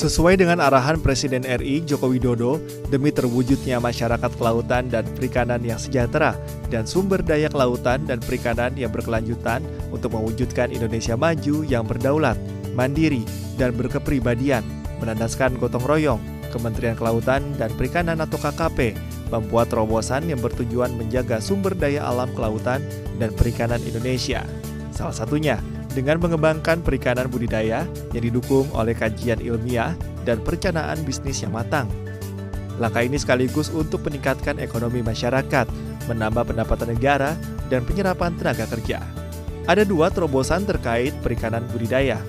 Sesuai dengan arahan Presiden RI Joko Widodo, demi terwujudnya masyarakat kelautan dan perikanan yang sejahtera dan sumber daya kelautan dan perikanan yang berkelanjutan untuk mewujudkan Indonesia maju yang berdaulat, mandiri, dan berkepribadian, berlandaskan gotong royong, Kementerian Kelautan dan Perikanan atau KKP membuat terobosan yang bertujuan menjaga sumber daya alam kelautan dan perikanan Indonesia. Salah satunya dengan mengembangkan perikanan budidaya yang didukung oleh kajian ilmiah dan perencanaan bisnis yang matang. Langkah ini sekaligus untuk meningkatkan ekonomi masyarakat, menambah pendapatan negara, dan penyerapan tenaga kerja. Ada dua terobosan terkait perikanan budidaya.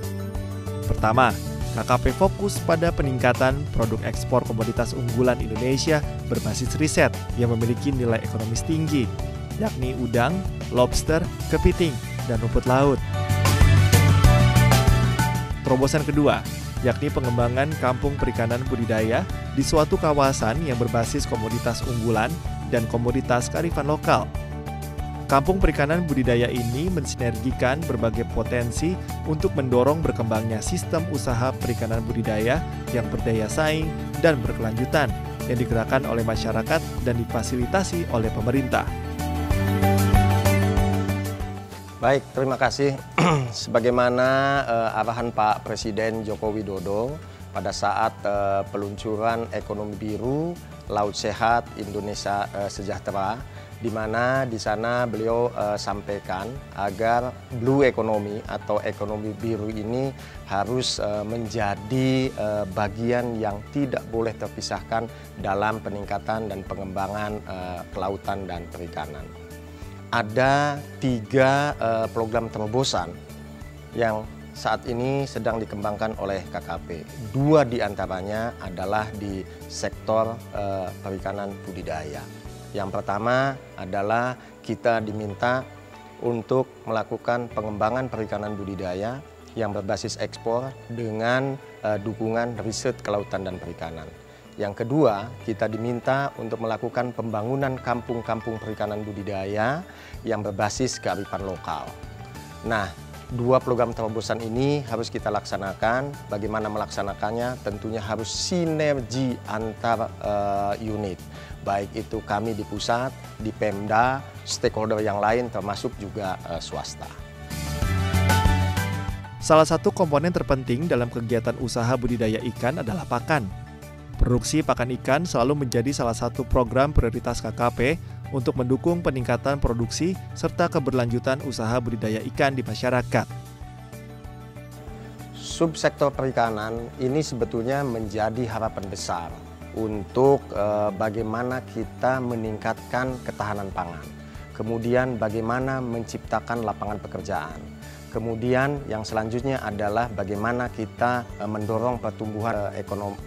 Pertama, KKP fokus pada peningkatan produk ekspor komoditas unggulan Indonesia berbasis riset yang memiliki nilai ekonomis tinggi, yakni udang, lobster, kepiting, dan rumput laut. Terobosan kedua, yakni pengembangan kampung perikanan budidaya di suatu kawasan yang berbasis komoditas unggulan dan komoditas kearifan lokal. Kampung perikanan budidaya ini mensinergikan berbagai potensi untuk mendorong berkembangnya sistem usaha perikanan budidaya yang berdaya saing dan berkelanjutan yang digerakkan oleh masyarakat dan difasilitasi oleh pemerintah. Baik, terima kasih. Sebagaimana arahan Pak Presiden Joko Widodo pada saat peluncuran ekonomi biru, Laut Sehat, Indonesia Sejahtera, di mana di sana beliau sampaikan agar blue economy atau ekonomi biru ini harus menjadi bagian yang tidak boleh terpisahkan dalam peningkatan dan pengembangan kelautan dan perikanan. Ada 3 program terobosan yang saat ini sedang dikembangkan oleh KKP. 2 diantaranya adalah di sektor perikanan budidaya. Yang pertama adalah kita diminta untuk melakukan pengembangan perikanan budidaya yang berbasis ekspor dengan dukungan riset kelautan dan perikanan. Yang kedua, kita diminta untuk melakukan pembangunan kampung-kampung perikanan budidaya yang berbasis kearifan lokal. Nah, 2 program terobosan ini harus kita laksanakan. Bagaimana melaksanakannya? Tentunya harus sinergi antar unit. Baik itu kami di pusat, di Pemda, stakeholder yang lain termasuk juga swasta. Salah satu komponen terpenting dalam kegiatan usaha budidaya ikan adalah pakan. Produksi pakan ikan selalu menjadi salah satu program prioritas KKP untuk mendukung peningkatan produksi serta keberlanjutan usaha budidaya ikan di masyarakat. Subsektor perikanan ini sebetulnya menjadi harapan besar untuk bagaimana kita meningkatkan ketahanan pangan. Kemudian bagaimana menciptakan lapangan pekerjaan. Kemudian yang selanjutnya adalah bagaimana kita mendorong pertumbuhan ekonomi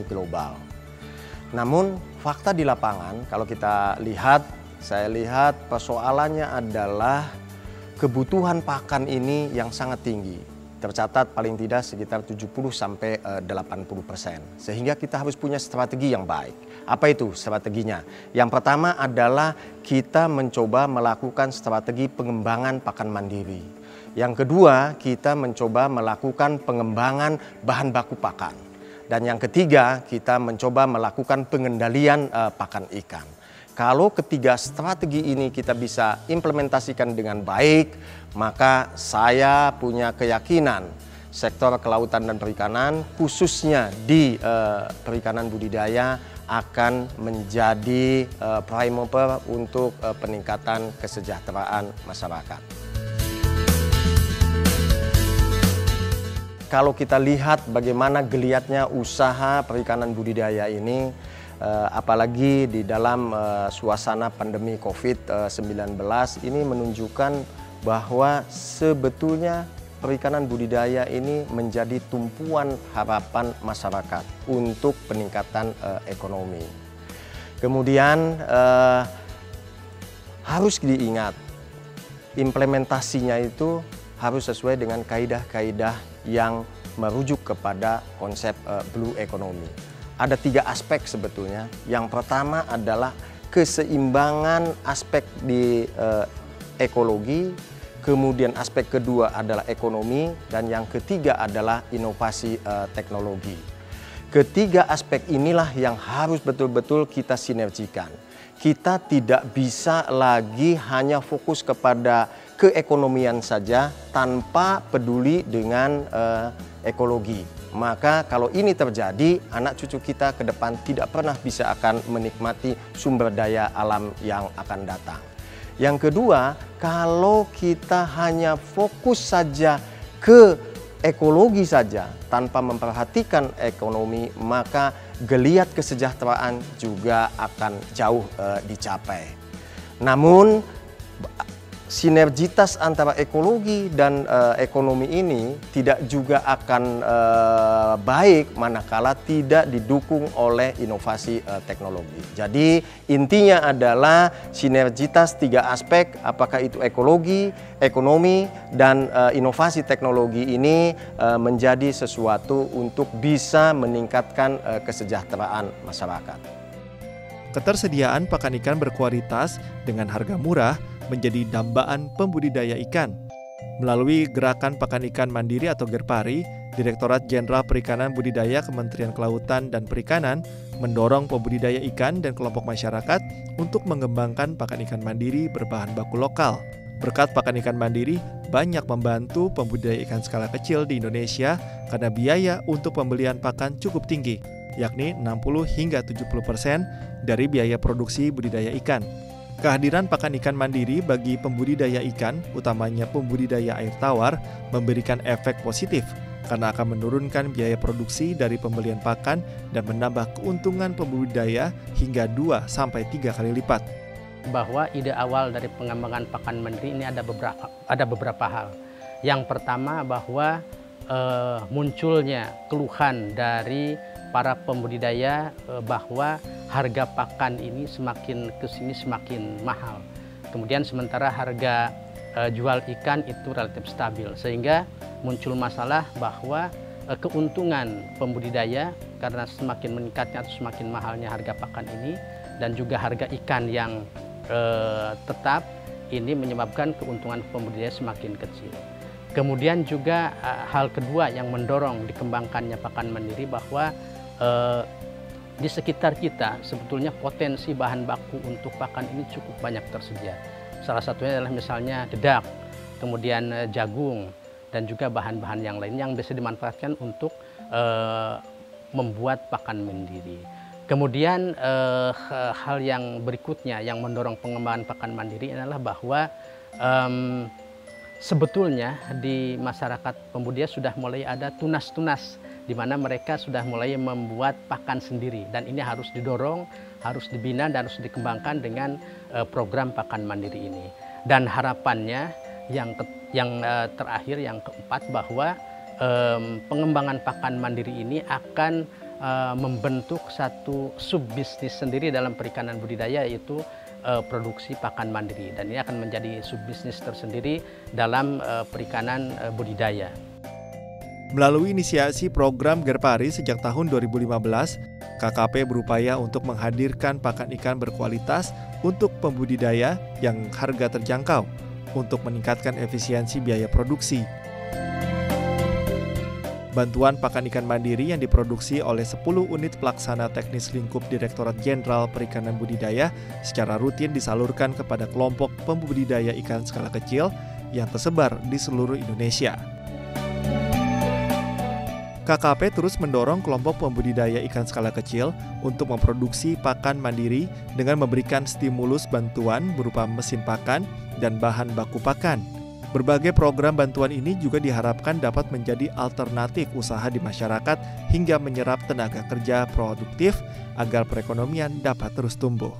global. Namun fakta di lapangan kalau kita lihat, saya lihat persoalannya adalah kebutuhan pakan ini yang sangat tinggi. Tercatat paling tidak sekitar 70-80%. Sehingga kita harus punya strategi yang baik. Apa itu strateginya? Yang pertama adalah kita mencoba melakukan strategi pengembangan pakan mandiri. Yang kedua, kita mencoba melakukan pengembangan bahan baku pakan. Dan yang ketiga, kita mencoba melakukan pengendalian pakan ikan. Kalau ketiga strategi ini kita bisa implementasikan dengan baik, maka saya punya keyakinan sektor kelautan dan perikanan, khususnya di perikanan budidaya, akan menjadi prime mover untuk peningkatan kesejahteraan masyarakat. Kalau kita lihat bagaimana geliatnya usaha perikanan budidaya ini, apalagi di dalam suasana pandemi COVID-19, ini menunjukkan bahwa sebetulnya perikanan budidaya ini menjadi tumpuan harapan masyarakat untuk peningkatan ekonomi. Kemudian harus diingat, implementasinya itu harus sesuai dengan kaidah-kaidah yang merujuk kepada konsep blue economy. Ada 3 aspek sebetulnya. Yang pertama adalah keseimbangan aspek di ekologi, kemudian aspek kedua adalah ekonomi, dan yang ketiga adalah inovasi teknologi. Ketiga aspek inilah yang harus betul-betul kita sinergikan. Kita tidak bisa lagi hanya fokus kepada keekonomian saja tanpa peduli dengan ekologi. Maka kalau ini terjadi, anak cucu kita ke depan tidak pernah bisa akan menikmati sumber daya alam yang akan datang. Yang kedua, kalau kita hanya fokus saja ke ekologi saja tanpa memperhatikan ekonomi, maka geliat kesejahteraan juga akan jauh dicapai. Namun sinergitas antara ekologi dan ekonomi ini tidak juga akan baik manakala tidak didukung oleh inovasi teknologi. Jadi intinya adalah sinergitas tiga aspek, apakah itu ekologi, ekonomi, dan inovasi teknologi ini menjadi sesuatu untuk bisa meningkatkan kesejahteraan masyarakat. Ketersediaan pakan ikan berkualitas dengan harga murah menjadi dambaan pembudidaya ikan. Melalui Gerakan Pakan Ikan Mandiri atau Gerpari, Direktorat Jenderal Perikanan Budidaya Kementerian Kelautan dan Perikanan mendorong pembudidaya ikan dan kelompok masyarakat untuk mengembangkan pakan ikan mandiri berbahan baku lokal. Berkat pakan ikan mandiri, banyak membantu pembudidaya ikan skala kecil di Indonesia karena biaya untuk pembelian pakan cukup tinggi, yakni 60 hingga 70% dari biaya produksi budidaya ikan. Kehadiran pakan ikan mandiri bagi pembudidaya ikan, utamanya pembudidaya air tawar, memberikan efek positif karena akan menurunkan biaya produksi dari pembelian pakan dan menambah keuntungan pembudidaya hingga 2-3 kali lipat. Bahwa ide awal dari pengembangan pakan mandiri ini ada beberapa hal. Yang pertama bahwa munculnya keluhan dari para pembudidaya bahwa harga pakan ini semakin kesini semakin mahal. Kemudian sementara harga jual ikan itu relatif stabil, sehingga muncul masalah bahwa keuntungan pembudidaya karena semakin meningkatnya atau semakin mahalnya harga pakan ini dan juga harga ikan yang tetap ini menyebabkan keuntungan pembudidaya semakin kecil. Kemudian juga hal kedua yang mendorong dikembangkannya pakan mandiri bahwa di sekitar kita sebetulnya potensi bahan baku untuk pakan ini cukup banyak tersedia. Salah satunya adalah misalnya dedak, kemudian jagung, dan juga bahan-bahan yang lain yang bisa dimanfaatkan untuk membuat pakan mandiri. Kemudian hal yang berikutnya yang mendorong pengembangan pakan mandiri adalah bahwa sebetulnya di masyarakat pembudidaya sudah mulai ada tunas-tunas di mana mereka sudah mulai membuat pakan sendiri, dan ini harus didorong, harus dibina, dan harus dikembangkan dengan program pakan mandiri ini. Dan harapannya yang terakhir, yang keempat, bahwa pengembangan pakan mandiri ini akan membentuk satu subbisnis sendiri dalam perikanan budidaya, yaitu produksi pakan mandiri, dan ini akan menjadi subbisnis tersendiri dalam perikanan budidaya. Melalui inisiasi program Gerpari sejak tahun 2015, KKP berupaya untuk menghadirkan pakan ikan berkualitas untuk pembudidaya yang harga terjangkau untuk meningkatkan efisiensi biaya produksi. Bantuan pakan ikan mandiri yang diproduksi oleh 10 unit pelaksana teknis lingkup Direktorat Jenderal Perikanan Budidaya secara rutin disalurkan kepada kelompok pembudidaya ikan skala kecil yang tersebar di seluruh Indonesia. KKP terus mendorong kelompok pembudidaya ikan skala kecil untuk memproduksi pakan mandiri dengan memberikan stimulus bantuan berupa mesin pakan dan bahan baku pakan. Berbagai program bantuan ini juga diharapkan dapat menjadi alternatif usaha di masyarakat hingga menyerap tenaga kerja produktif agar perekonomian dapat terus tumbuh.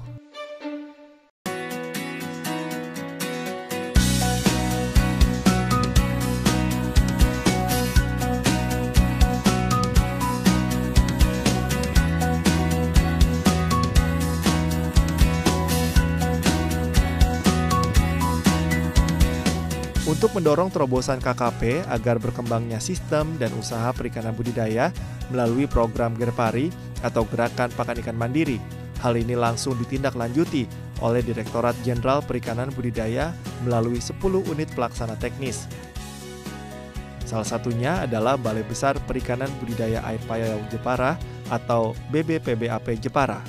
Untuk mendorong terobosan KKP agar berkembangnya sistem dan usaha perikanan budidaya melalui program Gerpari atau Gerakan Pakan Ikan Mandiri. Hal ini langsung ditindaklanjuti oleh Direktorat Jenderal Perikanan Budidaya melalui 10 unit pelaksana teknis. Salah satunya adalah Balai Besar Perikanan Budidaya Air Payau Jepara atau BBPBAP Jepara.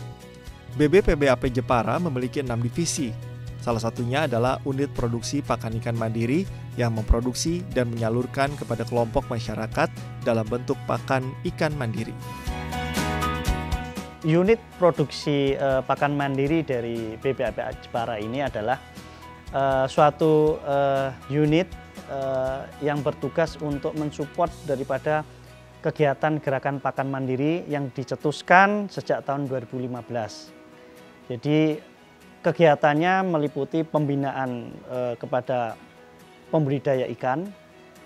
BBPBAP Jepara memiliki 6 divisi. Salah satunya adalah unit produksi pakan ikan mandiri yang memproduksi dan menyalurkan kepada kelompok masyarakat dalam bentuk pakan ikan mandiri. Unit produksi pakan mandiri dari BBPBAP Jepara ini adalah suatu unit yang bertugas untuk mensupport daripada kegiatan gerakan pakan mandiri yang dicetuskan sejak tahun 2015. Jadi kegiatannya meliputi pembinaan kepada pembudidaya ikan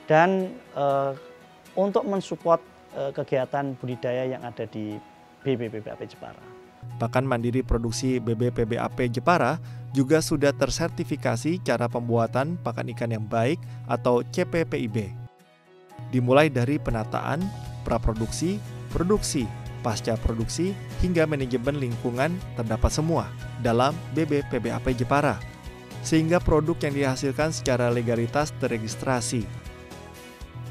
dan untuk mensupport kegiatan budidaya yang ada di BBPBAP Jepara. Pakan mandiri produksi BBPBAP Jepara juga sudah tersertifikasi cara pembuatan pakan ikan yang baik atau CPPIB. Dimulai dari penataan, praproduksi, produksi, pasca produksi, hingga manajemen lingkungan terdapat semua dalam BBPBAP Jepara, sehingga produk yang dihasilkan secara legalitas terregistrasi.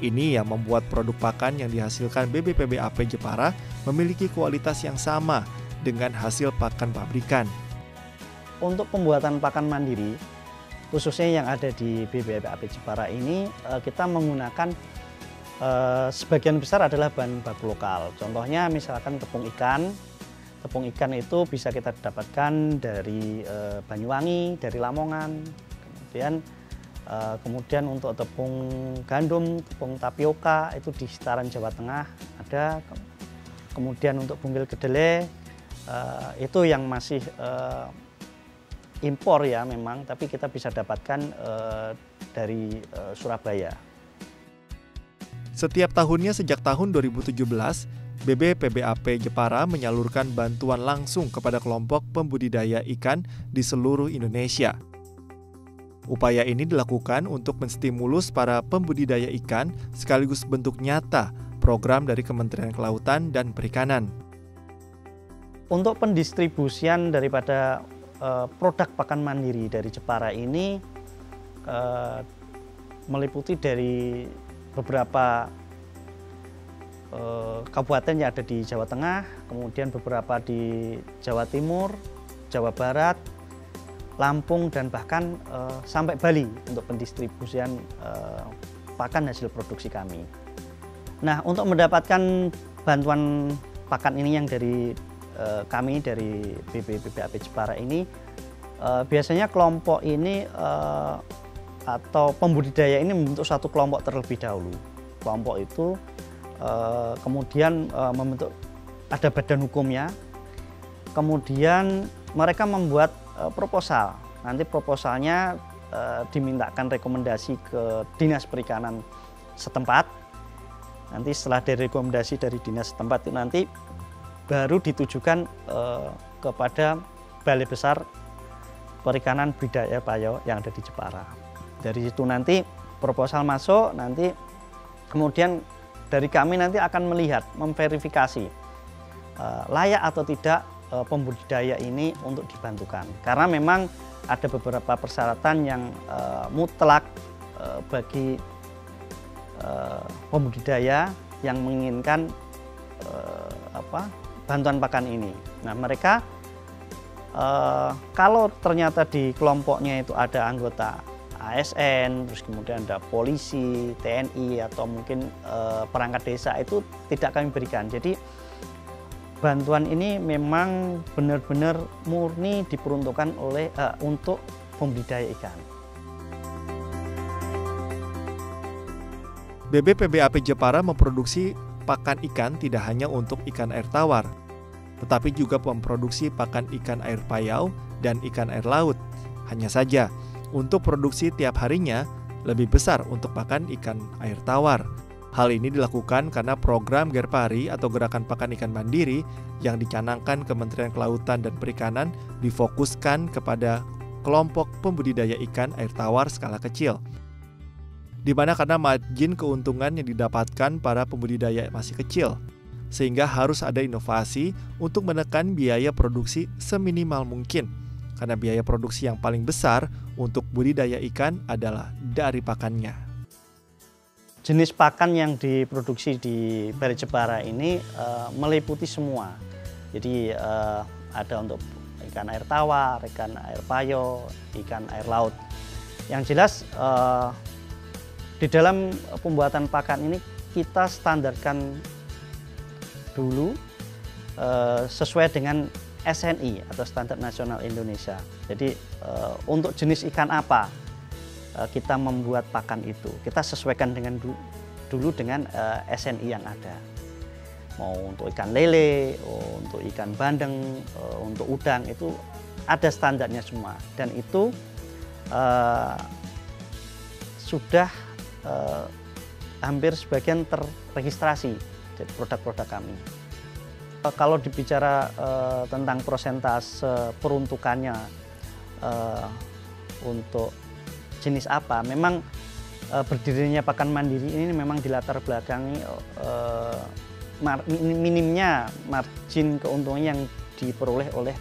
Ini yang membuat produk pakan yang dihasilkan BBPBAP Jepara memiliki kualitas yang sama dengan hasil pakan pabrikan. Untuk pembuatan pakan mandiri, khususnya yang ada di BBPBAP Jepara ini, kita menggunakan sebagian besar adalah bahan baku lokal. Contohnya misalkan tepung ikan. Tepung ikan itu bisa kita dapatkan dari Banyuwangi, dari Lamongan. Kemudian untuk tepung gandum, tepung tapioka itu di sekitaran Jawa Tengah ada. Kemudian untuk bumil kedelai itu yang masih impor ya memang, tapi kita bisa dapatkan dari Surabaya. Setiap tahunnya sejak tahun 2017, BBPBAP Jepara menyalurkan bantuan langsung kepada kelompok pembudidaya ikan di seluruh Indonesia. Upaya ini dilakukan untuk menstimulus para pembudidaya ikan sekaligus bentuk nyata program dari Kementerian Kelautan dan Perikanan. Untuk pendistribusian daripada produk pakan mandiri dari Jepara ini meliputi dari beberapa kabupaten yang ada di Jawa Tengah, kemudian beberapa di Jawa Timur, Jawa Barat, Lampung, dan bahkan sampai Bali untuk pendistribusian pakan hasil produksi kami. Nah, untuk mendapatkan bantuan pakan ini yang dari kami dari BBPBAP Jepara ini, biasanya kelompok ini atau pembudidaya ini membentuk satu kelompok terlebih dahulu. Kelompok itu kemudian membentuk, ada badan hukumnya, kemudian mereka membuat proposal. Nanti proposalnya dimintakan rekomendasi ke Dinas Perikanan setempat. Nanti setelah dari rekomendasi dari dinas setempat itu nanti baru ditujukan kepada Balai Besar Perikanan Budidaya Payau yang ada di Jepara. Dari situ nanti proposal masuk, nanti kemudian dari kami nanti akan melihat, memverifikasi layak atau tidak pembudidaya ini untuk dibantukan. Karena memang ada beberapa persyaratan yang mutlak bagi pembudidaya yang menginginkan bantuan pakan ini. Nah, mereka kalau ternyata di kelompoknya itu ada anggota ASN, terus kemudian ada polisi, TNI, atau mungkin perangkat desa, itu tidak kami berikan. Jadi bantuan ini memang benar-benar murni diperuntukkan untuk pembudidaya ikan. BBPBAP Jepara memproduksi pakan ikan tidak hanya untuk ikan air tawar, tetapi juga memproduksi pakan ikan air payau dan ikan air laut. Hanya saja, untuk produksi tiap harinya lebih besar untuk pakan ikan air tawar. Hal ini dilakukan karena program Gerpari atau Gerakan Pakan Ikan Mandiri yang dicanangkan Kementerian Kelautan dan Perikanan difokuskan kepada kelompok pembudidaya ikan air tawar skala kecil. Di mana karena margin keuntungan yang didapatkan para pembudidaya masih kecil, sehingga harus ada inovasi untuk menekan biaya produksi seminimal mungkin. Karena biaya produksi yang paling besar untuk budidaya ikan adalah dari pakannya. jenis pakan yang diproduksi di Balai Jepara ini meliputi semua. Jadi ada untuk ikan air tawar, ikan air payo, ikan air laut. Yang jelas di dalam pembuatan pakan ini kita standarkan dulu sesuai dengan SNI atau Standar Nasional Indonesia. Jadi untuk jenis ikan apa kita membuat pakan itu, kita sesuaikan dengan dulu dengan SNI yang ada. Mau untuk ikan lele, untuk ikan bandeng, untuk udang, itu ada standarnya semua. Dan itu sudah hampir sebagian terregistrasi jadi produk-produk kami. Kalau dibicara tentang persentase peruntukannya untuk jenis apa, memang berdirinya pakan mandiri ini memang dilatar belakangi minimnya margin keuntungan yang diperoleh oleh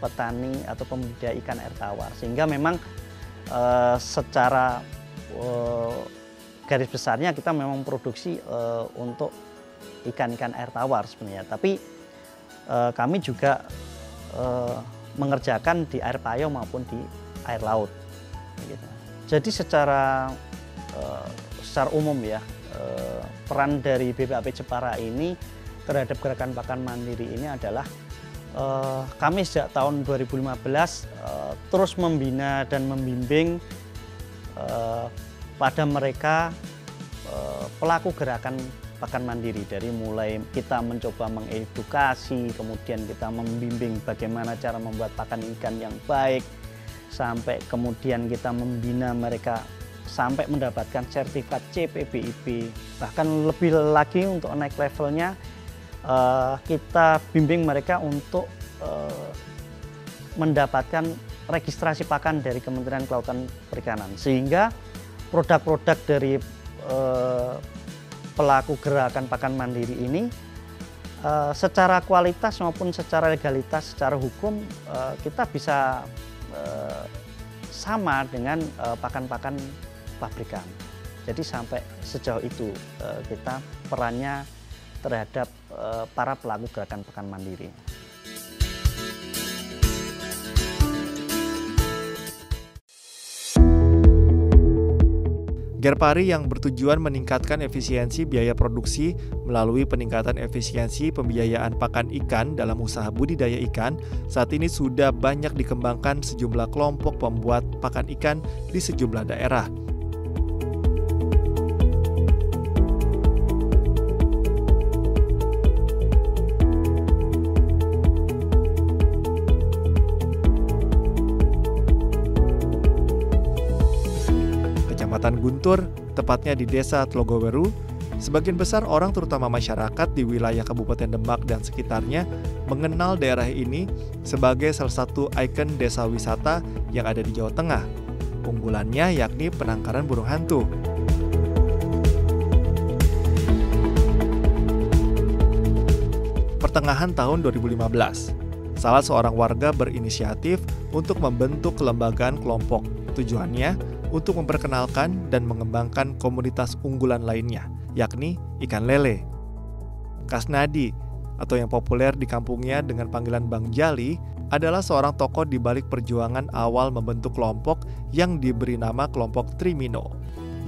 petani atau pembudidaya ikan air tawar, sehingga memang secara garis besarnya kita memang produksi untuk ikan-ikan air tawar sebenarnya, tapi kami juga mengerjakan di air payo maupun di air laut. Gitu. Jadi secara umum ya, peran dari BPAP Jepara ini terhadap gerakan pakan mandiri ini adalah kami sejak tahun 2015 terus membina dan membimbing pada mereka pelaku gerakan pakan mandiri, dari mulai kita mencoba mengedukasi, kemudian kita membimbing bagaimana cara membuat pakan ikan yang baik, sampai kemudian kita membina mereka sampai mendapatkan sertifikat CPBIB. Bahkan lebih lagi untuk naik levelnya, kita bimbing mereka untuk mendapatkan registrasi pakan dari Kementerian Kelautan Perikanan, sehingga produk-produk dari pelaku gerakan pakan mandiri ini secara kualitas maupun secara legalitas, secara hukum kita bisa sama dengan pakan-pakan pabrikan. Jadi sampai sejauh itu kita perannya terhadap para pelaku gerakan pakan mandiri. Gerpari yang bertujuan meningkatkan efisiensi biaya produksi melalui peningkatan efisiensi pembiayaan pakan ikan dalam usaha budidaya ikan saat ini sudah banyak dikembangkan sejumlah kelompok pembuat pakan ikan di sejumlah daerah. Kecamatan Guntur, tepatnya di Desa Tlogoweru, sebagian besar orang terutama masyarakat di wilayah Kabupaten Demak dan sekitarnya mengenal daerah ini sebagai salah satu ikon desa wisata yang ada di Jawa Tengah. Unggulannya yakni penangkaran burung hantu. Pertengahan tahun 2015, salah seorang warga berinisiatif untuk membentuk kelembagaan kelompok. Tujuannya untuk memperkenalkan dan mengembangkan komunitas unggulan lainnya, yakni ikan lele. Kasnadi, atau yang populer di kampungnya dengan panggilan Bang Jali, adalah seorang tokoh di balik perjuangan awal membentuk kelompok yang diberi nama kelompok Trimino.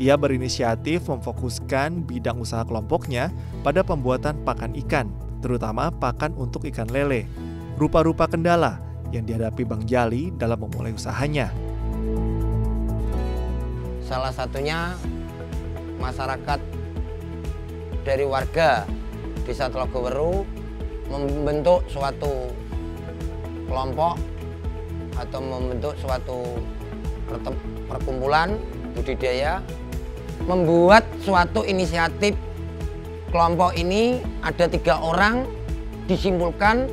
Ia berinisiatif memfokuskan bidang usaha kelompoknya pada pembuatan pakan ikan, terutama pakan untuk ikan lele. Rupa-rupa kendala yang dihadapi Bang Jali dalam memulai usahanya. Salah satunya masyarakat dari warga Desa Tlogoweru membentuk suatu kelompok atau membentuk suatu perkumpulan budidaya, membuat suatu inisiatif. Kelompok ini ada 3 orang disimpulkan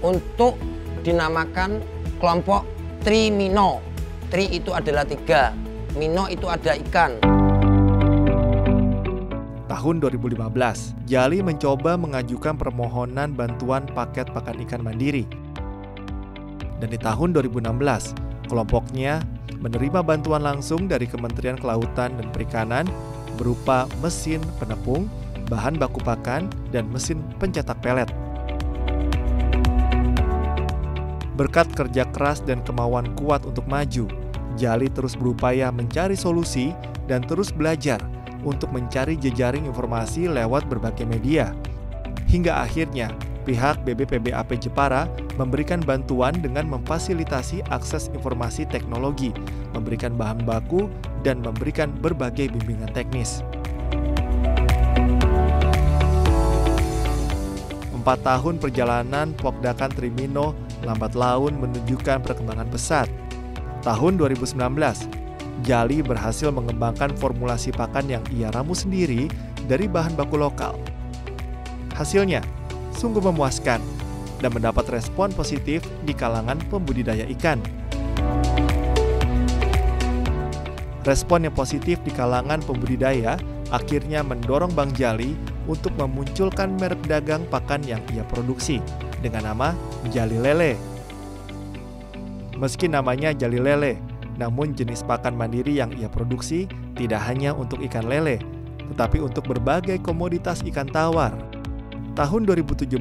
untuk dinamakan kelompok Trimino. Tri itu adalah 3. Mino itu ada ikan. Tahun 2015, Jali mencoba mengajukan permohonan bantuan paket pakan ikan mandiri. Dan di tahun 2016, kelompoknya menerima bantuan langsung dari Kementerian Kelautan dan Perikanan berupa mesin penepung, bahan baku pakan, dan mesin pencetak pelet. Berkat kerja keras dan kemauan kuat untuk maju, Jali terus berupaya mencari solusi dan terus belajar untuk mencari jejaring informasi lewat berbagai media. Hingga akhirnya, pihak BBPBAP Jepara memberikan bantuan dengan memfasilitasi akses informasi teknologi, memberikan bahan baku, dan memberikan berbagai bimbingan teknis. 4 tahun perjalanan Pokdakan Trimino lambat laun menunjukkan perkembangan pesat. Tahun 2019, Jali berhasil mengembangkan formulasi pakan yang ia ramu sendiri dari bahan baku lokal. Hasilnya sungguh memuaskan dan mendapat respon positif di kalangan pembudidaya ikan. Respon yang positif di kalangan pembudidaya akhirnya mendorong Bang Jali untuk memunculkan merek dagang pakan yang ia produksi dengan nama Jali Lele. Meski namanya Jali Lele, namun jenis pakan mandiri yang ia produksi tidak hanya untuk ikan lele, tetapi untuk berbagai komoditas ikan tawar. Tahun 2017,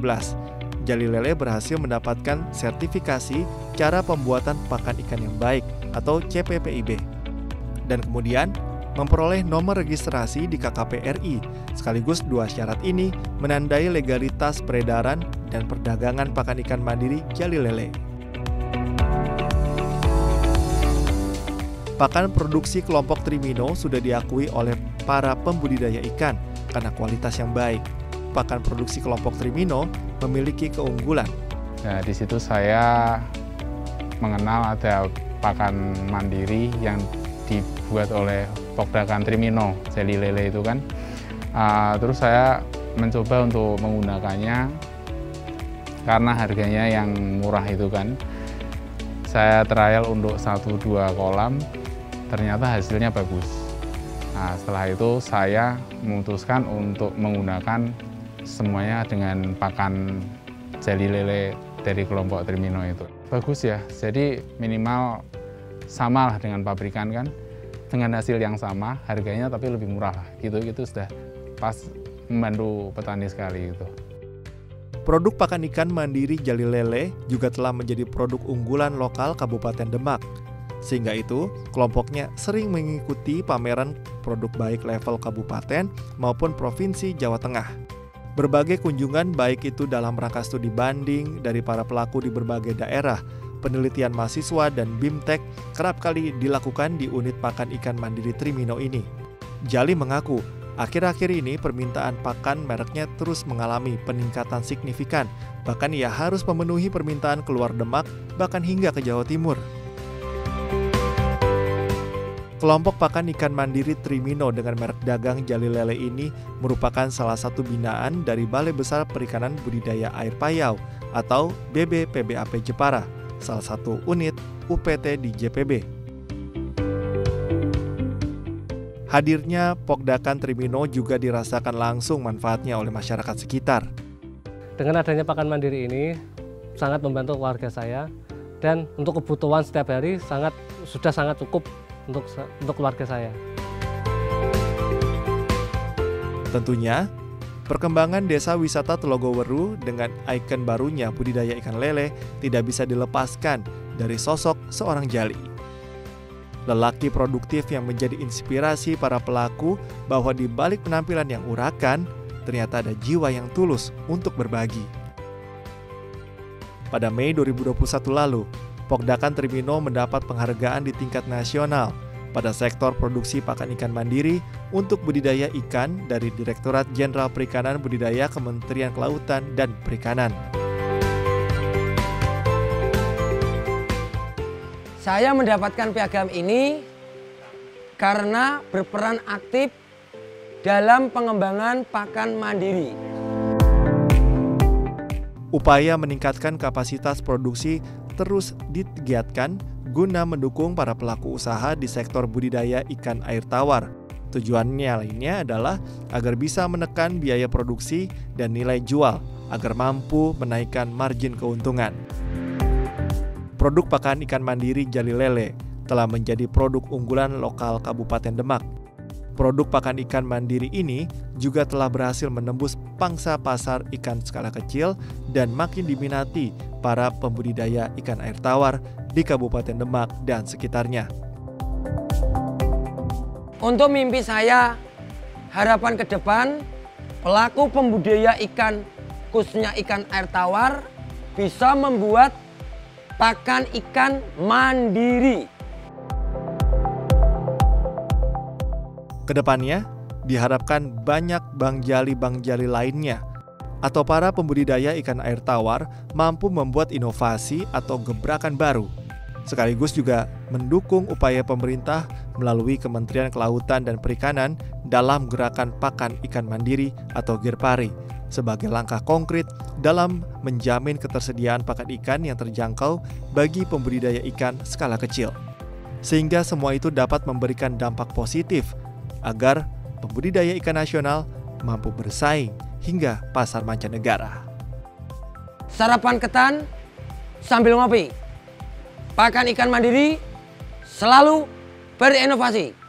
Jali Lele berhasil mendapatkan sertifikasi cara pembuatan pakan ikan yang baik atau CPPIB. Dan kemudian memperoleh nomor registrasi di KKP RI, sekaligus 2 syarat ini menandai legalitas peredaran dan perdagangan pakan ikan mandiri Jali Lele. Pakan produksi kelompok Trimino sudah diakui oleh para pembudidaya ikan karena kualitas yang baik. Pakan produksi kelompok Trimino memiliki keunggulan. Nah, di situ saya mengenal ada pakan mandiri yang dibuat oleh Pokdakan Trimino, Jali Lele itu kan. Terus saya mencoba untuk menggunakannya karena harganya yang murah itu kan. Saya trial untuk 1-2 kolam, ternyata hasilnya bagus. Nah, setelah itu saya memutuskan untuk menggunakan semuanya dengan pakan Jali Lele dari kelompok Trimino itu. Bagus ya, jadi minimal sama lah dengan pabrikan kan, dengan hasil yang sama, harganya tapi lebih murah lah. Gitu sudah pas membantu petani sekali gitu. Produk pakan ikan mandiri Jali Lele juga telah menjadi produk unggulan lokal Kabupaten Demak. Sehingga itu, kelompoknya sering mengikuti pameran produk baik level kabupaten maupun provinsi Jawa Tengah. Berbagai kunjungan baik itu dalam rangka studi banding dari para pelaku di berbagai daerah, penelitian mahasiswa dan BIMTEK kerap kali dilakukan di unit pakan ikan mandiri Trimino ini. Jali mengaku, akhir-akhir ini permintaan pakan mereknya terus mengalami peningkatan signifikan, bahkan ia harus memenuhi permintaan keluar Demak, bahkan hingga ke Jawa Timur. Kelompok pakan ikan mandiri Trimino dengan merek dagang Jali Lele ini merupakan salah satu binaan dari Balai Besar Perikanan Budidaya Air Payau atau BBPBAP Jepara, salah satu unit UPT di JPB. Hadirnya Pokdakan Trimino juga dirasakan langsung manfaatnya oleh masyarakat sekitar. Dengan adanya pakan mandiri ini sangat membantu keluarga saya, dan untuk kebutuhan setiap hari sudah sangat cukup untuk keluarga saya. Tentunya, perkembangan desa wisata Telogoweru dengan ikon barunya budidaya ikan lele tidak bisa dilepaskan dari sosok seorang Jali. Lelaki produktif yang menjadi inspirasi para pelaku bahwa di balik penampilan yang urakan, ternyata ada jiwa yang tulus untuk berbagi. Pada Mei 2021 lalu, Pokdakan Trimino mendapat penghargaan di tingkat nasional pada sektor produksi pakan ikan mandiri untuk budidaya ikan dari Direktorat Jenderal Perikanan Budidaya Kementerian Kelautan dan Perikanan. Saya mendapatkan piagam ini karena berperan aktif dalam pengembangan pakan mandiri. Upaya meningkatkan kapasitas produksi terus digiatkan guna mendukung para pelaku usaha di sektor budidaya ikan air tawar. Tujuannya lainnya adalah agar bisa menekan biaya produksi dan nilai jual agar mampu menaikkan margin keuntungan. Produk pakan ikan mandiri Jali Lele telah menjadi produk unggulan lokal Kabupaten Demak. Produk pakan ikan mandiri ini juga telah berhasil menembus pangsa pasar ikan skala kecil dan makin diminati para pembudidaya ikan air tawar di Kabupaten Demak dan sekitarnya. Untuk mimpi saya, harapan ke depan, pelaku pembudidaya ikan, khususnya ikan air tawar, bisa membuat pakan ikan mandiri. Kedepannya, diharapkan banyak bank jali lainnya atau para pembudidaya ikan air tawar mampu membuat inovasi atau gebrakan baru, sekaligus juga mendukung upaya pemerintah melalui Kementerian Kelautan dan Perikanan dalam gerakan pakan ikan mandiri atau Girpari sebagai langkah konkret dalam menjamin ketersediaan pakan ikan yang terjangkau bagi pembudidaya ikan skala kecil. Sehingga semua itu dapat memberikan dampak positif agar pembudidaya ikan nasional mampu bersaing hingga pasar mancanegara. Sarapan ketan sambil ngopi. Pakan ikan mandiri selalu berinovasi.